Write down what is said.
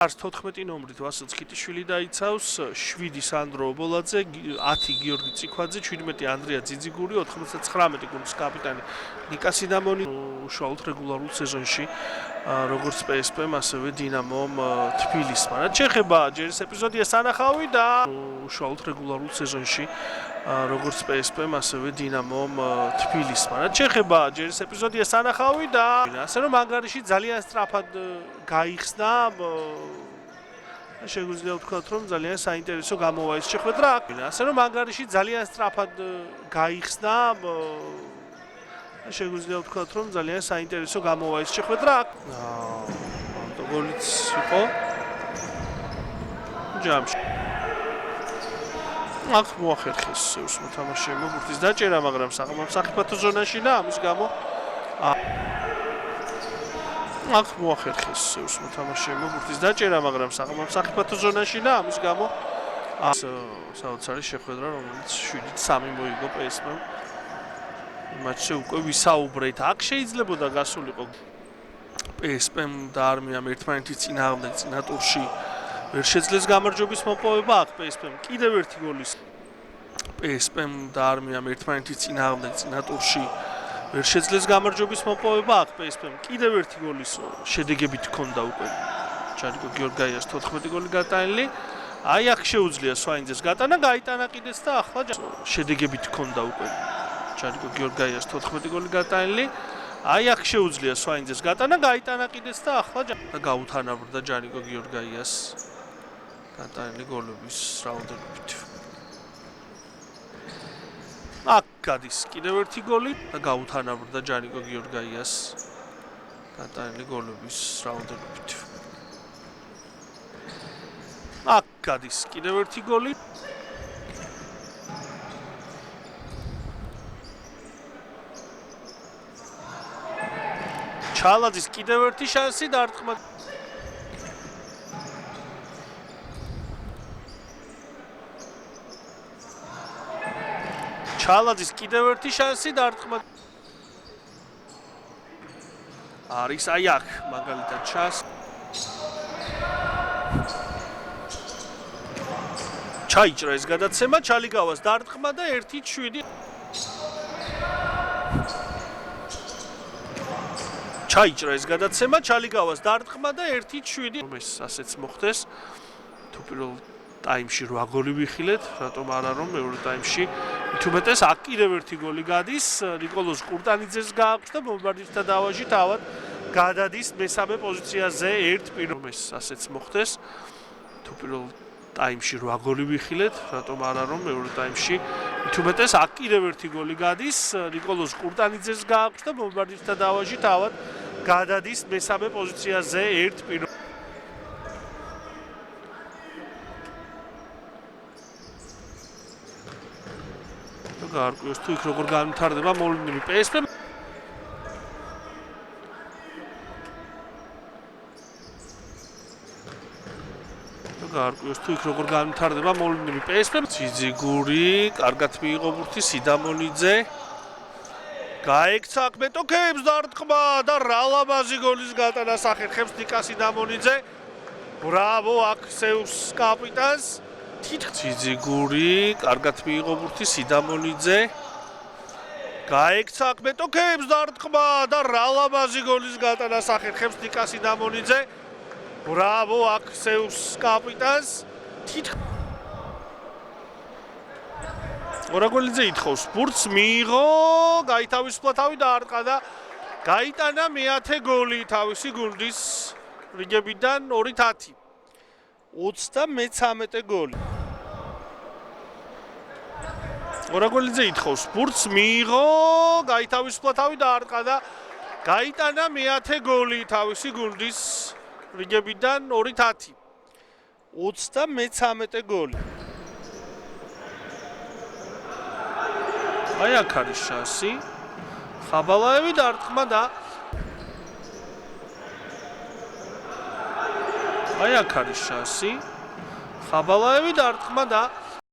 Ars 14 ნომრით ვასილ ცქიტიშვილი დაიცავს, 7 სანდრო ობოლაძე, 10 გიორგი წიქვაძე, 17 ანდრია ძიძიგური, 99 გუნდის კაპიტანი ნიკა სიდამონი უშუალოდ რეგულარულ სეზონში როგორც PSP-მ, ასევე დინამომ თბილისმა. რაც შეეხება ჯერ ეს ეპიზოდია სანახავი და უშუალოდ რეგულარულ სეზონში როგორც PSP-მ, ასევე დინამომ თბილისმა. რაც შეეხება ჯერ ეს ეპიზოდია სანახავი და ასე რომ ანგარიში ძალიან სწრაფად გაიხსნა შეგვიძლია ვთქვათ, რომ ძალიან საინტერესო გამოვა ეს შეხვედრა. ასე რომ ანგარიში ძალიან სწრაფად გაიხსნა შეგვიძლია ვთქვათ, რომ ძალიან საინტერესო გამოვა ეს შეხვედრა. გოლიც იყო ჯამში. აქ მოახერხეს სევს მოთამაშეებმა ბურთის დაჭერა, მაგრამ საფრთხო ზონაში და ამის გამო აქ მოახერხეს სევს მოთამაშეებმა ბურთის დაჭერა, მაგრამ საფრთხო ზონაში და ამის გამო საოცარი შეხვედრა, რომელიც 7-3 მოიგო PSP-მ. მატჩზე უკვე ვისაუბრეთ. აქ შეიძლებოდა გასულიყო PSP-მ და არმიამ ერთმანეთის წინააღმდეგ წინა ტურში ვერ შეძლეს გამარჯვების მოპოვება. აქ PSP-მ კიდევ ერთი გოლის PSP-მ და არმიამ ერთმანეთის წინააღმდეგ წინა ტურში ვერ შეძლეს გამარჯვების მოპოვება. აქ PSP-მ კიდევ ერთი გოლის შედეგებით ჰქონდა უკვე ჯარიკო გიორგაიას 14 გოლი გატანილი. აი აქ შეუძლია სვაინძეს გატანა, გაიტანა კიდეც და ახლა შედეგებით ჰქონდა უკვე ჯარიკო გიორგაიას 14 გოლი გატანილი. აი აქ შეუძლია სვაინძეს გატანა, გაიტანა კიდეც და ახლა გაუთანაბრდა ჯარიკო გიორგაიას გატანილი გოლების რაოდენობით. აქ გადის კიდევ ერთი გოლი და გაუთანაბრდა ჯარიკო გიორგაიას გატანილი გოლების რაოდენობით. აქ გადის კიდევ ერთი გოლი ჩალაძის კიდევ ერთი შანსი დარტყმა ჩალაძის კიდევ ერთი შანსი დარტყმა არის აი აქ მაგალითად ჩას ჩაიჭრა ეს გადაცემა ჩალიგავას დარტყმა და 1-7 ჩაიჭრა ეს გადაცემა ჩალიგავას დარტყმა და 1-7 რომ ეს ასეც მოხდეს თუ პირველ ტაიმში 8 გოლი ვიხილეთ, რატომ არა რომ მეორე ტაიმში თუმეტეს აქ კიდევ ერთი გოლი გადის ნიკოლოზ კურტანიძეს გააქვს და ბომბარდისტთა დავაჟი თავად გადადის მესამე პოზიციაზე 1-1 რომ ეს ასეც მოხდეს თუ პირველ ტაიმში 8 გოლი ვიხილეთ, რატომ არა რომ მეორე ტაიმში თუმეტეს აქ კიდევ ერთი გოლი გადის ნიკოლოზ კურტანიძეს გააქვს და ბომბარდისტთა დავაჟი თავად გადადის მესამე პოზიციაზე 1-1 გარკვევს თუ იქ როგორ განვითარდება მოვლენები PSP გარკვევს თუ იქ როგორ განვითარდება მოვლენები PSP ძიძიგური კარგად მიიღო ბურთი სიდამონიძე გაექცა მეტოქეებს დარტყმა და რა ლამაზი გოლის გატანა სახერხებს ნიკა სიდამონიძე ბრავო აქ სევს კაპიტანს ძიძიგური კარგად მიიღო ბურთი სიდამონიძე გაექცა მეტოქეებს დარტყმა და რა ლამაზი გოლის გატანა სახერხებს ნიკა სიდამონიძე ბრავო აქ სევს კაპიტანს ორაგოლიძე ითხოვს ბურთს მიიღო გაითავისუფლა თავი დაარტყა და გაიტანა მე-10 გოლი თავისი გუნდის რიგებიდან 2-10 33 გოლი ორაგოლიძე ითხოვს ბურთს მიიღო გაითავისუფლა თავი დაარტყა და გაიტანა მე-10 გოლი თავისი გუნდის რიგებიდან 2-10 33 გოლი აი აქ არის შანსი ხაბალაევი დარტყმა და აი აქ არის შანსი ხაბალაევი დარტყმა და